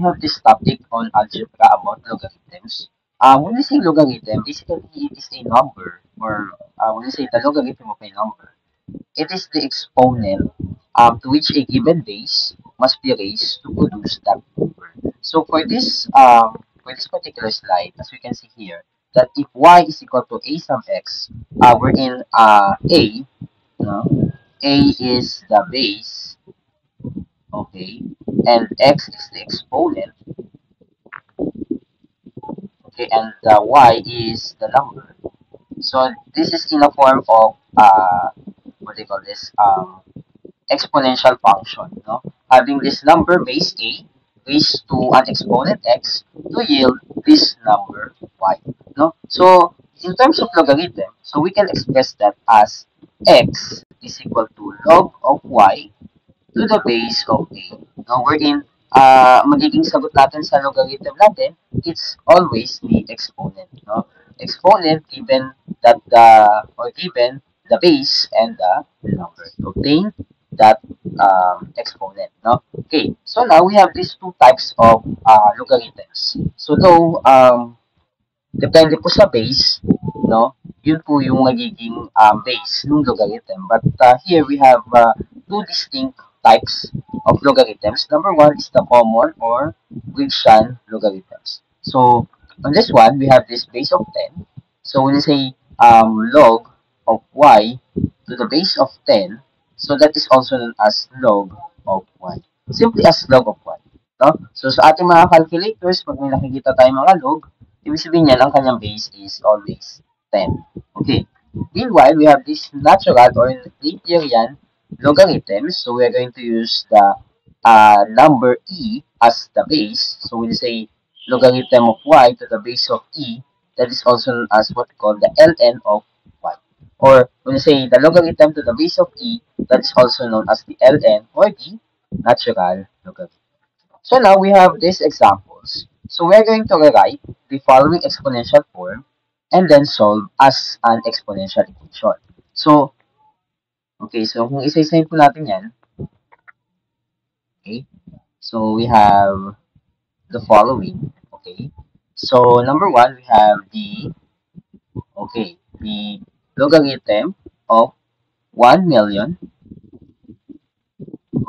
have this topic on algebra about logarithms. When we say logarithm, basically it is a number, or when we say the logarithm of a number, it is the exponent to which a given base must be raised to produce that number. So for this particular slide, as we can see here, that if y is equal to a sum x, we're in a, no, a is the base, okay, and x is the exponent, okay, and y is the number. So this is in a form of what do you call this? Exponential function. No, having this number base a raised to an exponent x to yield this number y. No, so in terms of logarithm, so we can express that as x is equal to log of y to the base of a. No, wherein magiging sagot natin sa logarithm natin, it's always the exponent. No? Exponent given that given the base and the number to obtain that exponent. No? Okay, so now we have these two types of logarithms. So though depende po sa base, no? Yun po yung magiging base ng logarithm. But here we have two distinct types of logarithms. Number one is the common or Grecian logarithms. So on this one, we have this base of 10. So when you say log of y to the base of 10, so that is also known as log of y. Simply as log of y. No? So sa ating mga calculators, pag may nakikita tayong mga log, ibig sabihin niyan, ang kanyang base is always 10. Okay. Meanwhile, we have this natural or Napierian logarithms. So we're going to use the number e as the base. So when you say logarithm of y to the base of e, that is also known as what we call the ln of y. Or when you say the logarithm to the base of e, that is also known as the ln or the natural logarithm. So now we have these examples. So we're going to rewrite the following exponential form and then solve as an exponential equation. So, okay, so kung isa-isahin po natin yan, okay, so we have the following, okay. So, number one, we have the logarithm of 1 million,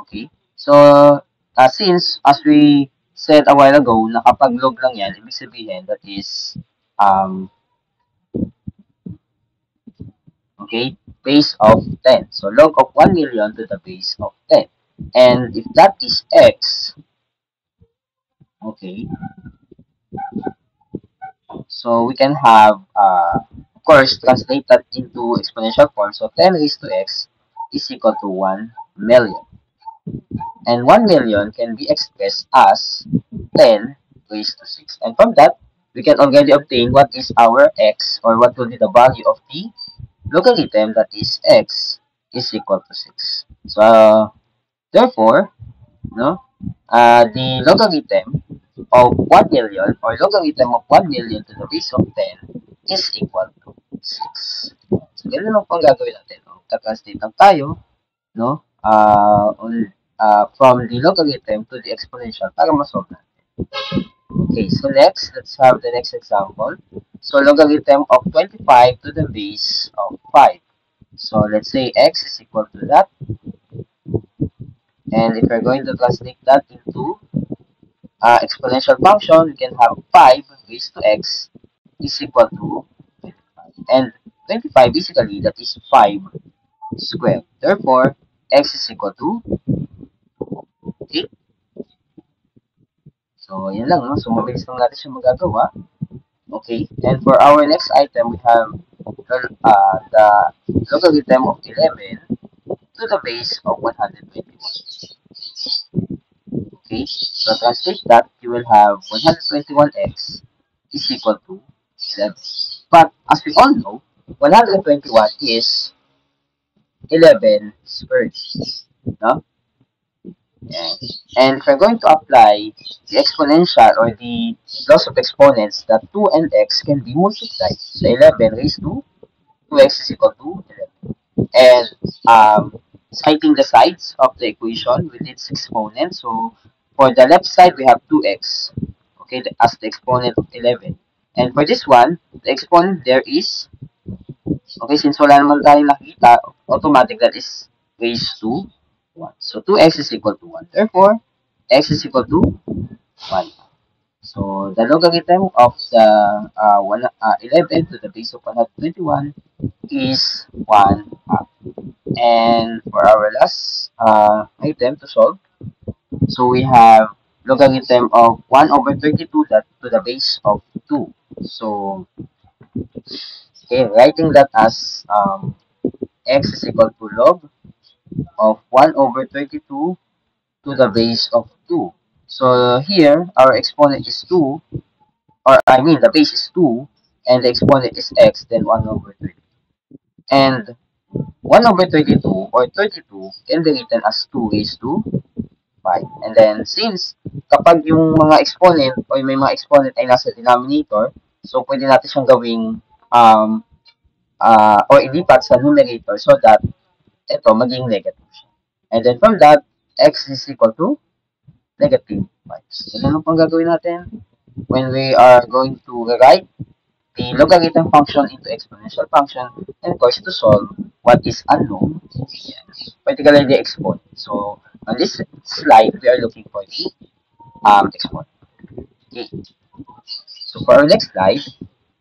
okay. So, since, as we said a while ago, na kapag log lang yan, ibig sabihin, that is, um, okay, base of 10. So, log of 1 million to the base of 10. And if that is x, okay, so we can have, of course, translate that into exponential form. So, 10 raised to x is equal to 1 million. And 1 million can be expressed as 10 raised to 6. And from that, we can already obtain what is our x, or what will be the value of the logarithm, that is x is equal to 6. So, therefore, no, the logarithm of 1 million, or logarithm of 1 million to the base of 10 is equal to 6. So, ganun lang po ang gagawin natin. No? Tatranslate lang tayo, no, from the logarithm to the exponential para masolve natin. Okay, so next, let's have the next example. So, logarithm of 25 to the base of 5. So, let's say x is equal to that. And if we're going to translate that into exponential function, we can have 5 raised to x is equal to 25. And 25, basically, that is 5 squared. Therefore, x is equal to 8. So, yan lang. No? So, mabilis lang natin siya magagawa. Okay. And for our next item, we have the logarithm of 11 to the base of 121. Okay. So, translate that, you will have 121x is equal to 11. But, as we all know, 121 is 11 squared. No? And, and if we're going to apply the exponential or the laws of exponents, that 2 and x can be multiplied. So 11 raised to 2x is equal to 11. And citing the sides of the equation with its exponent, so For the left side, we have 2x, okay, as the exponent of 11. And for this one, the exponent there is, okay, since wala naman tayong nakita, automatic that is raised to 1. So 2x is equal to 1. Therefore, x is equal to 1. So the logarithm of the 11 to the base of 121 is 1 half. And for our last item to solve, so we have logarithm of 1 over 32 that to the base of 2. So, okay, writing that as x is equal to log of 1 over 32 to the base of 2. So here, our exponent is 2, or I mean the base is 2, and the exponent is x, then 1 over 32. And 1 over 32 or 32 can be written as 2 raised to 5. And then since kapag yung mga exponent o may mga exponent ay nasa denominator, so pwede natin siyang gawing or ilipat sa numerator so that ito maging negative siya. And then from that, x is equal to negative 5. So, ano pang gagawin natin? When we are going to rewrite the logarithm function into exponential function, and of course to solve what is unknown, particularly the exponent. So on this slide, we are looking for the exponent. Okay. So for our next slide,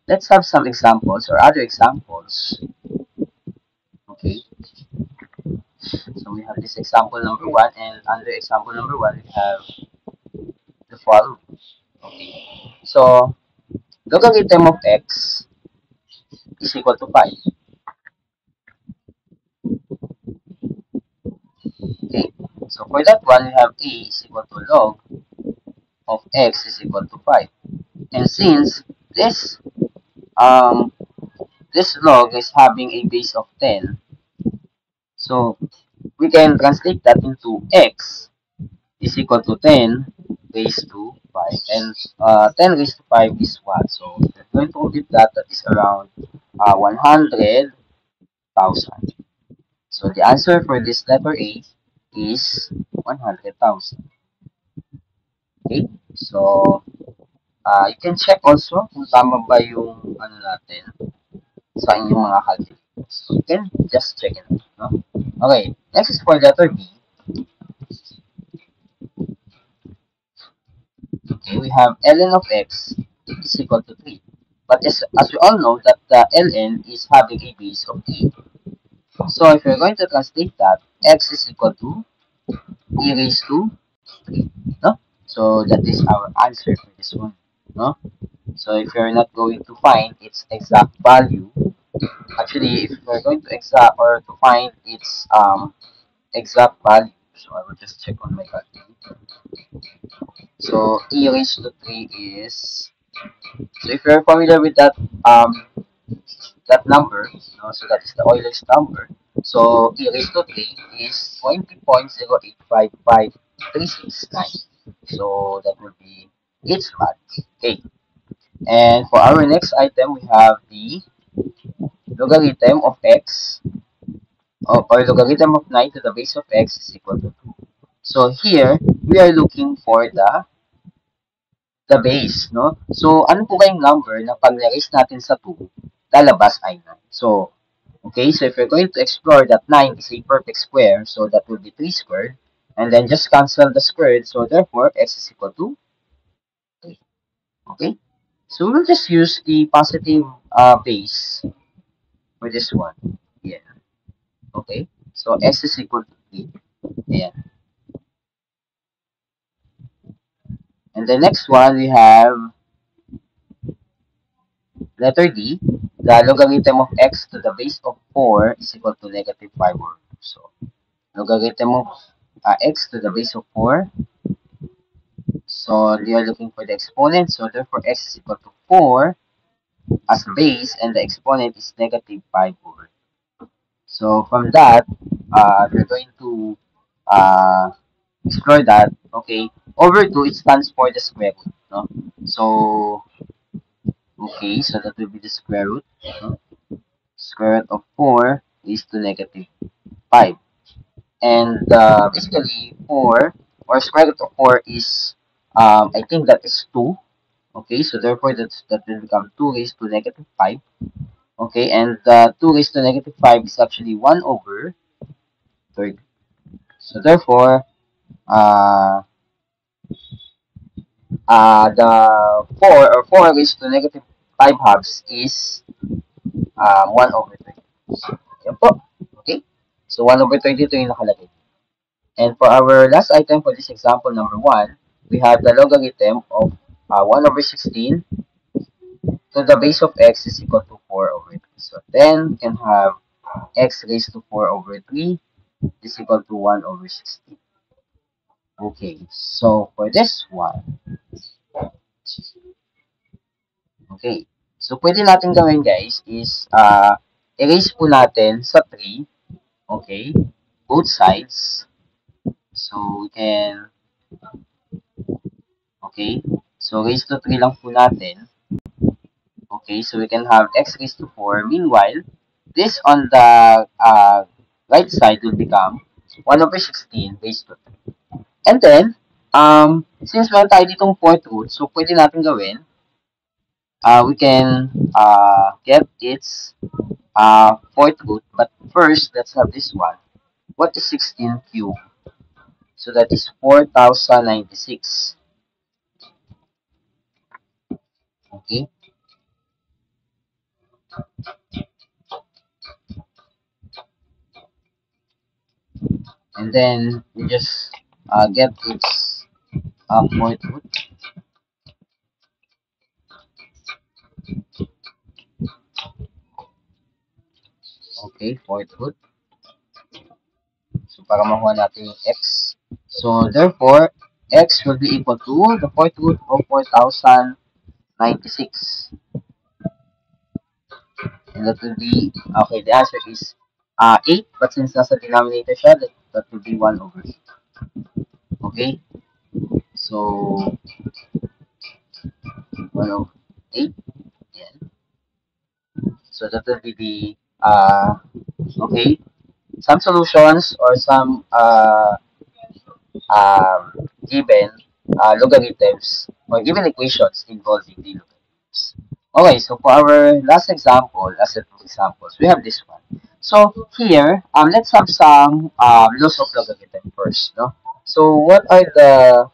let's have some examples or other examples. Okay. So we have this example number 1, and under example number 1, we have the following. Okay. So logarithm of x is equal to 5. Okay. So for that one, we have a is equal to log of x is equal to 5. And since um this log is having a base of 10, so we can translate that into x is equal to 10 raised to 5. And 10 raised to 5 is what? So we're going to compute that, that is around 100,000. So the answer for this letter A is 100,000. Okay? So you can check also kung tama ba yung ano natin sa inyong mga calculators. So you can just check it out. No? Okay, next is for letter B. Okay, we have ln of x is equal to 3. But as we all know that the ln is having a base of 8. So if you're going to translate that, x is equal to e raised to 3. No? So that is our answer for this one. No? So if you're not going to find its exact value, actually if you're going to exact or to find its exact value, so I will just check on my calculator. So e raised to 3 is, so if you're familiar with that number, so that is the Euler's number. So e raised to 3 is 20.0855369. So that will be its value. Okay. And for our next item, we have the logarithm of x, or logarithm of 9 to the base of x is equal to 2. So here, we are looking for the base, no? So, ano po kayong number na pag na-raise natin sa 2, lalabas ay 9. So, okay, so if you're going to explore that 9 is a perfect square, so that will be 3 squared, and then just cancel the squared, so therefore, x is equal to 3. Okay? So, we'll just use the positive base for this one. Yeah. Okay? So, x is equal to 3. Yeah. And the next one, we have letter D. The logarithm of x to the base of 4 is equal to negative 5 or 2. So, logarithm of x to the base of 4. So, we are looking for the exponent. So, therefore, x is equal to 4 as base, and the exponent is negative 5 over 2. So, from that, we're going to explore that. Okay, over 2, it stands for the square root. No? So, okay, so that will be the square root. No? Square root of 4 is to negative 5. And basically, 4 or square root of 4 is, I think that is 2. Okay, so therefore that will become 2 raised to negative 5. Okay, and 2 raised to negative 5 is actually 1 over 30. So therefore, uh, the 4 raised to negative 5 halves is 1 over 30. Yan po. Okay? So 1 over 32 yung nakalagay. And for our last item for this example, number 1, we have the logarithm of 1 over 16 to the base of x is equal to 4 over 3. So then we can have x raised to 4 over 3 is equal to 1 over 16. Okay, so for this one, okay. So pwede natin gawin guys is erase po natin sa 3, okay, both sides. So we can, okay, so raise to 3 lang po natin. Okay, so we can have x raised to 4. Meanwhile, this on the right side will become 1 over 16 raised to 3. And then, since meron tayo ditong fourth root, so pwede natin gawin, we can get its fourth root. But first, let's have this one. What is 16 cubed? So that is 4,096. Okay, and then we just get its fourth root. Okay, fourth root. So, para makuha natin yung x. So, therefore, x will be equal to the fourth root of 4,096. And that will be, okay, the answer is 8. But since nasa denominator siya, that will be 1 over 8. Okay? So, 1 over 8. Yan. So, that will be the, okay, some solutions or some given logarithms or given equations involving the logarithms. Okay, so for our last example, as set of examples, we have this one. So here, let's have some laws of logarithm first. No? So what are the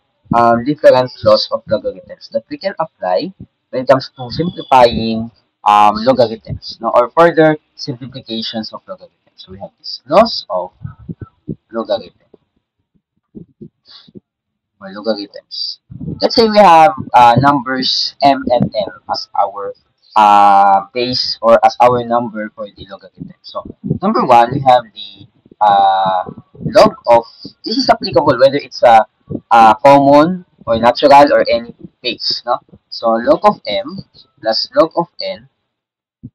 different laws of logarithms that we can apply when it comes to simplifying logarithms, no? Or further simplifications of logarithms? So we have these laws of logarithm or logarithms. Let's say we have numbers m and n as our base or as our number for the logarithm. So, number one, we have the log of, this is applicable whether it's a common or natural or any base, no? So, log of m plus log of n,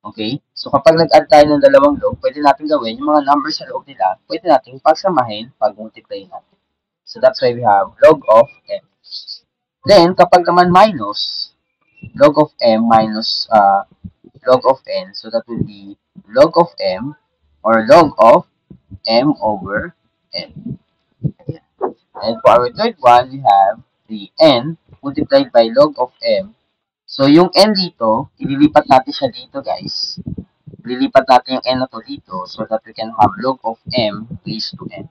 okay? So, kapag nag-add tayo ng dalawang log, pwede natin gawin yung mga numbers sa loob nila, pwede natin pagsamahin, pag-multiply natin. So, that's why we have log of m. Then, kapag naman minus, log of m minus log of n, so that will be log of m or log of m over n. And for our third one, we have the n multiplied by log of m. So, yung n dito, ililipat natin siya dito, guys. Ililipat natin yung n na to dito so that we can have log of m raised to n.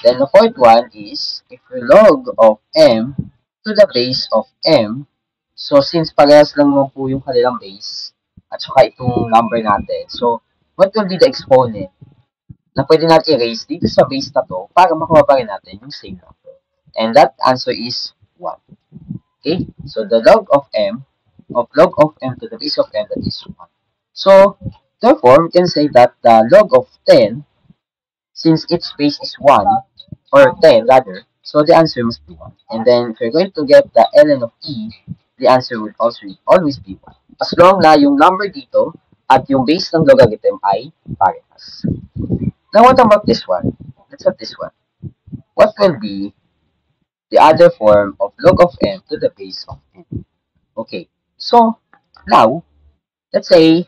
Then, the fourth one is, if we log of m to the base of m, so since parehas lang naman po yung kanilang base, at saka itong number natin, so what will be the exponent na pwede natin i-raise dito sa base na to para makuha pa rin natin yung same number? And that answer is 1. Okay? So, the log of m to the base of m, that is 1. So, therefore, we can say that the log of 10, since its base is 1, or 10 rather, so the answer must be 1. And then, if you're going to get the ln of e, the answer will also always be 1. As long na yung number dito at yung base ng logarithm ay parehas. Now, what about this one? Let's have this one. What will be the other form of log of m to the base of n? Okay, so now, let's say,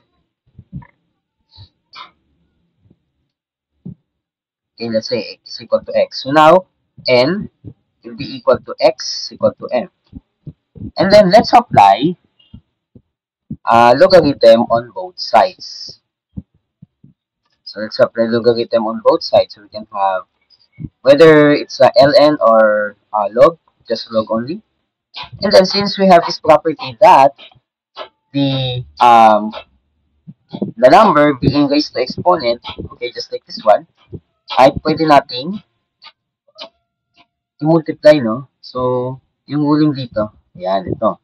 okay, let's say x is equal to x. So now, n will be equal to x equal to m. And then let's apply logarithm on both sides. So let's apply logarithm on both sides. So we can have whether it's a ln or log, just log only. And then since we have this property that the the number being raised to exponent, okay, just like this one, ay pwede nating i-multiply, no? So, yung ruling dito, yan, ito.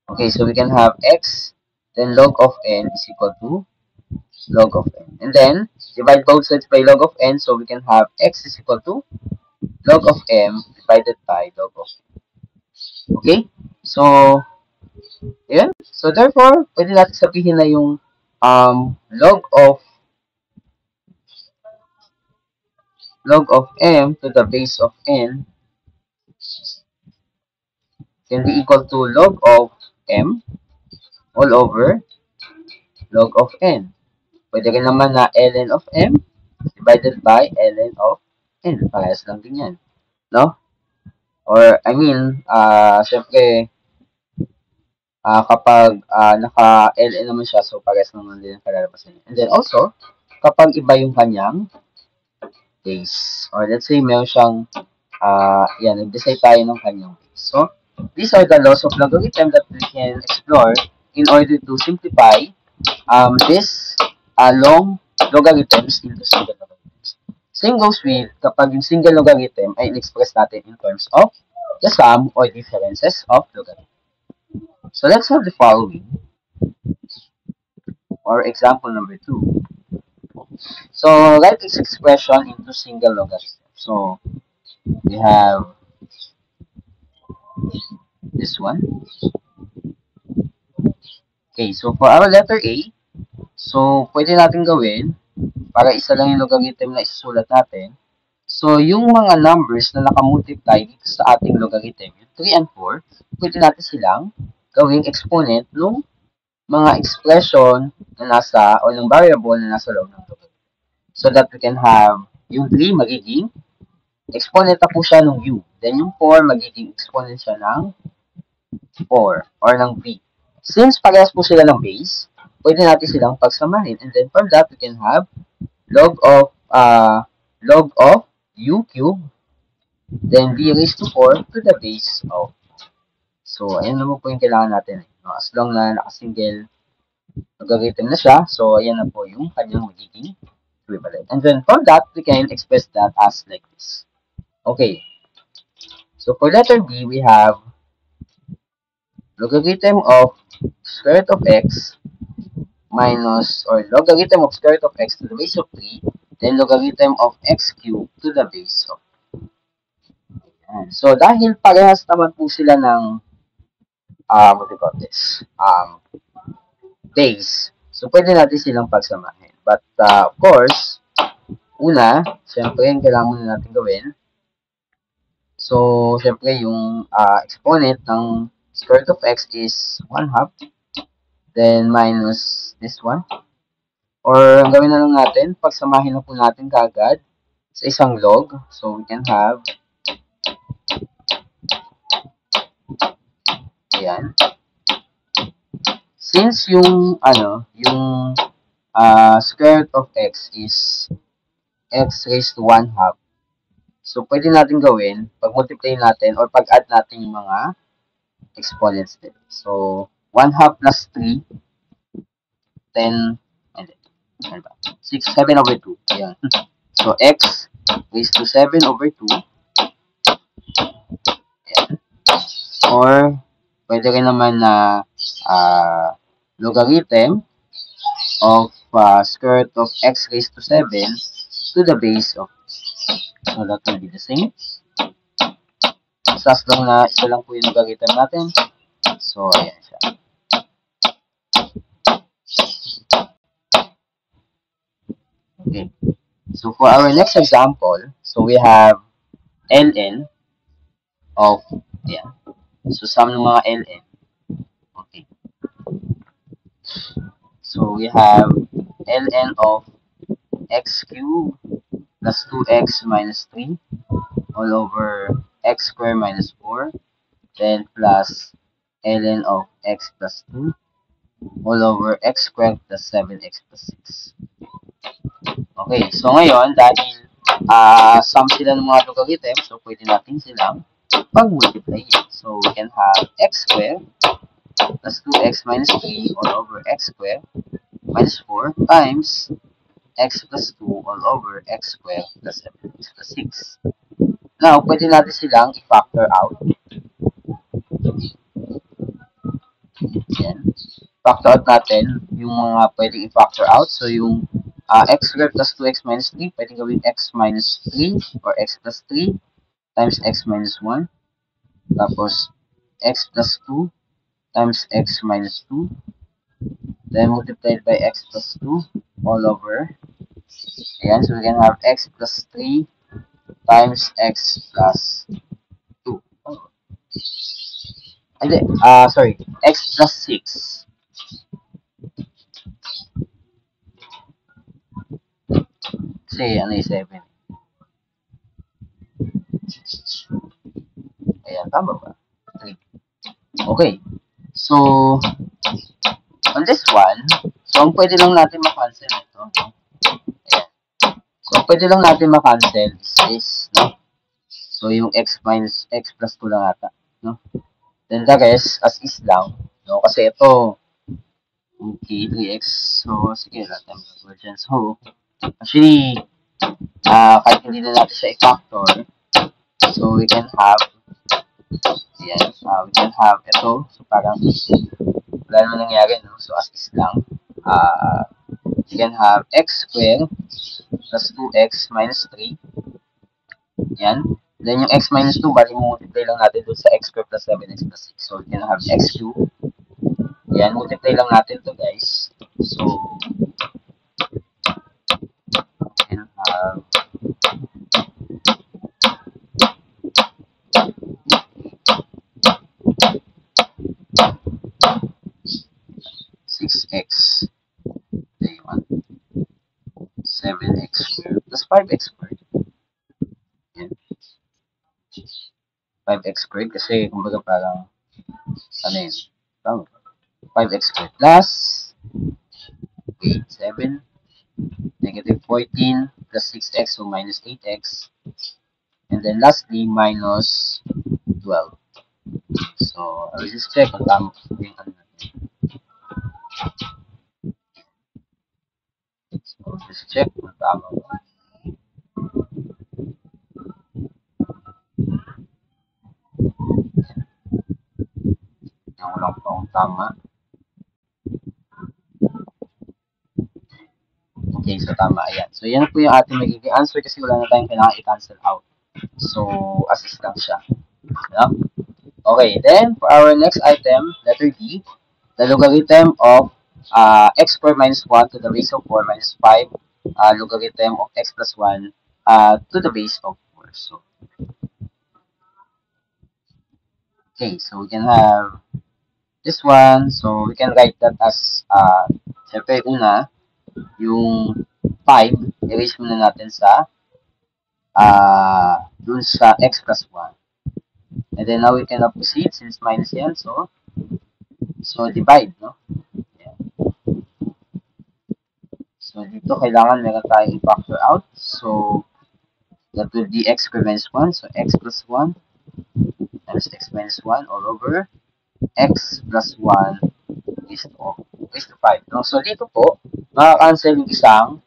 Okay, so we can have x, then log of n is equal to log of n. And then, divide both sides by log of n, so we can have x is equal to log of m divided by log of n. Okay? So, yun. So, therefore, pwede natin sabihin na yung log of m to the base of n can be equal to log of m all over log of n. Pwede rin naman na ln of m divided by ln of n. Parehas lang din yan. No? Or, I mean, syempre, kapag naka-ln naman siya, so parehas naman din ang kalalabasan niya. And then also, kapag iba yung kanyang base, or let's say, meron siyang, yan, nag-decide tayo ng kanyang base. So, these are the laws of logarithm that we can explore in order to simplify this long logarithms into single logarithms. Same goes with kapag yung single logarithm ay in-express natin in terms of the sum or differences of logarithm. So let's have the following, or example number 2. So write this expression into single logarithm. So we have this one. Okay, so for our letter A, so pwede natin gawin para isa lang yung logarithm na isusulat natin. So, yung mga numbers na nakamultiply dito sa ating logarithm, yung 3 and 4, pwede natin silang gawing exponent ng mga expression na nasa, o ng variable na nasa loob ng logarithm. So that we can have yung 3 magiging exponent na po siya ng u. Then yung 4 magiging exponent siya ng 4 or ng b. Since parehas po sila ng base, pwede natin silang pagsamahin. And then from that, we can have log of u cubed, then b raised to 4 to the base of. So, ayan naman po yung kailangan natin. As long na nakasingle logarithm na siya, so ayan na po yung kanyang magiging equivalent. And then from that, we can express that as like this. Okay. So, for letter B, we have logarithm of square root of x minus, or logarithm of square root of x to the base of 3, then logarithm of x cubed to the base of. So, dahil parehas naman po sila ng, what do you call this, base, so pwede natin silang pagsamahin. But, of course, una, syempre, yung kailangan muna natin gawin. So, syempre, yung exponent ng square root of x is 1/2, then minus this one. Or, ang gawin na lang natin, pagsamahin na po natin kaagad sa isang log. So, we can have, ayan. Since yung, yung square root of x is x raised to 1/2, so, pwede natin gawin, pag-multiply natin, or pag-add natin yung mga exponents din. So, 1/2 plus 3, 10, 7 over 2. Ayan. So, x raised to 7 over 2. Ayan. Or, pwede rin naman na logarithm of square root of x raised to 7 to the base of. So, that will be the same. As long na isa lang po yung logarithm natin. So, ayan siya. Okay. So, for our next example, so we have ln of, ayan. So, sum ng mga ln. Okay. So, we have ln of x cubed plus 2x minus 3. all over x squared minus 4, then plus ln of x plus 2 all over x squared plus 7x plus 6. Okay, so ngayon, dahil sum sila ng mga logarithm, so pwede natin silang pag-multiply. So, we can have x squared plus 2x minus 3 all over x squared minus 4 times x plus 2 all over x squared plus 7x plus 6. Now, pwede natin silang i-factor out. Yan. Factor out natin yung mga pwedeng i-factor out. So, yung x squared plus 2x minus 3, pwedeng gawin x minus 3 or x plus 3 times x minus 1. Tapos, x plus 2 times x minus 2. Then, multiplied by x plus 2 all over. Ayan, so we can have x plus 3 times x plus 2. Oh. Hindi, sorry, x plus 6. Kasi, ano yung 7? Ayan, tama ba? 3. Okay. So, on this one, so ang pwede lang natin makancel ito. No? Ayan. So, ang pwede lang natin makancel is, no? So, yung x minus x plus 2 lang ata. No? Then the rest, as is lang. No? Kasi ito, okay, 3x. So, sige, natin mag dyan. So, actually, kahit hindi na natin siya i-factor, so we can have, yan, we can have ito. So, parang, wala naman nangyari, no? So, as is lang. We can have x squared plus 2x minus 3. Yan. Then, yung x minus 2, bali mo multiply lang natin doon sa x squared plus 7x plus 6. So, we can have x cubed. Yan, multiply lang natin to guys. So, we can have 6x. Day 1. 7x squared plus 5x squared. Yan. 5x squared kasi kumbaga parang ano yun? 5x squared plus 8, 7, negative 14 plus 6x, so minus 8x. And then lastly, minus 12. So, I'll just check kung tama po yung ano natin. So, I'll just check kung tama ba. Yung lang po kung tama. Okay, so tama. Ayan. So, yan po yung ating magiging answer kasi wala na tayong kailangan i-cancel out. So, assist lang siya. No? Okay, then for our next item, letter D, the logarithm of x squared minus 1 to the base of 4 minus 5 logarithm of x plus 1 to the base of 4. So, okay, so we can have this one. So, we can write that as, siyempre una, yung 5, erase muna natin sa dun sa x plus 1. And then now we can proceed since minus yan. So divide, no? Yan. So dito kailangan meron tayong i-factor out. So that will be x squared minus 1. So x plus 1 times x minus 1 all over x plus 1 raised to 5. No? So dito po, makakancel yung isang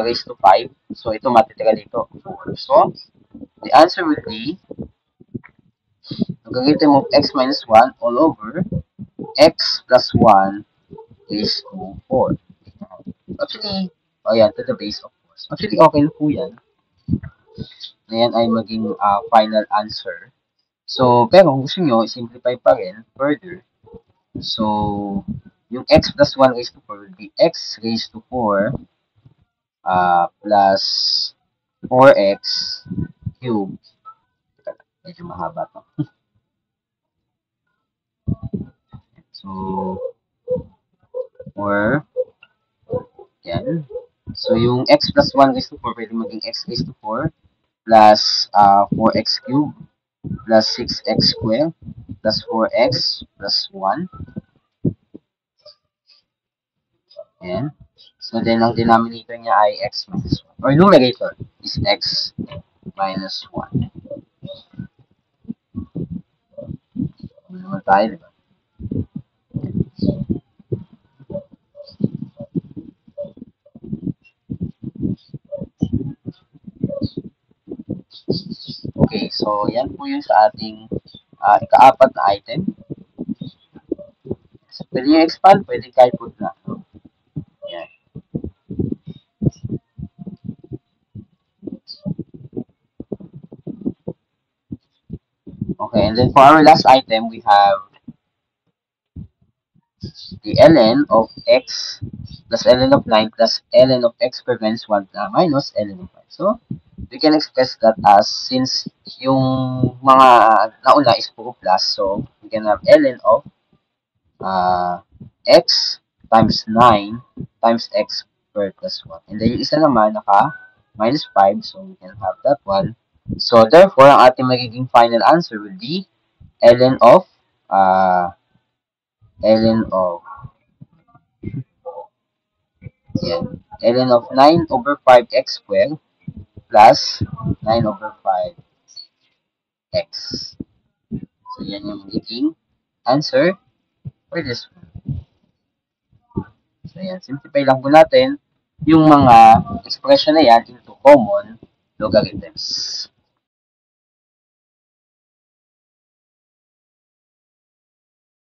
raised to 5. So ito matitira dito. 4. So the answer will be logarithm of x minus 1 all over x plus 1 raised to 4. Actually, ayan, to the base of course. Actually, okay na po yan. Na yan ay maging final answer. So, pero kung gusto nyo, simplify pa rin further. So, yung x plus 1 raised to 4 will be x raised to 4 plus 4x cubed. Medyo mahaba to. So, or, yan. So, yung x plus 1 raised to 4, pwede maging x raised to 4 plus 4x cubed plus 6x squared plus 4x plus 1. Ayan. So then, ang denominator niya ay x minus 1. Or numerator is x minus 1. Ano naman tayo, diba? Okay, so yan po yung sa ating ikaapat na item. So, pwede nyo expand, pwede kahit put na. No? Yan. Okay, and then for our last item, we have the ln of x plus ln of 9 plus ln of x prevents 1 minus ln of 5. So, we can express that as, since yung mga nauna is puro plus, so we can have ln of x times 9 times x squared plus 1. And then yung isa naman naka minus 5, so we can have that one. So, therefore, ang ating magiging final answer will be ln of ln of yan, ln of 9 over 5x squared plus 9 over 5x. So, yan yung magiging answer for this one. So, yan. Simplify lang po natin yung mga expression na yan into common logarithms.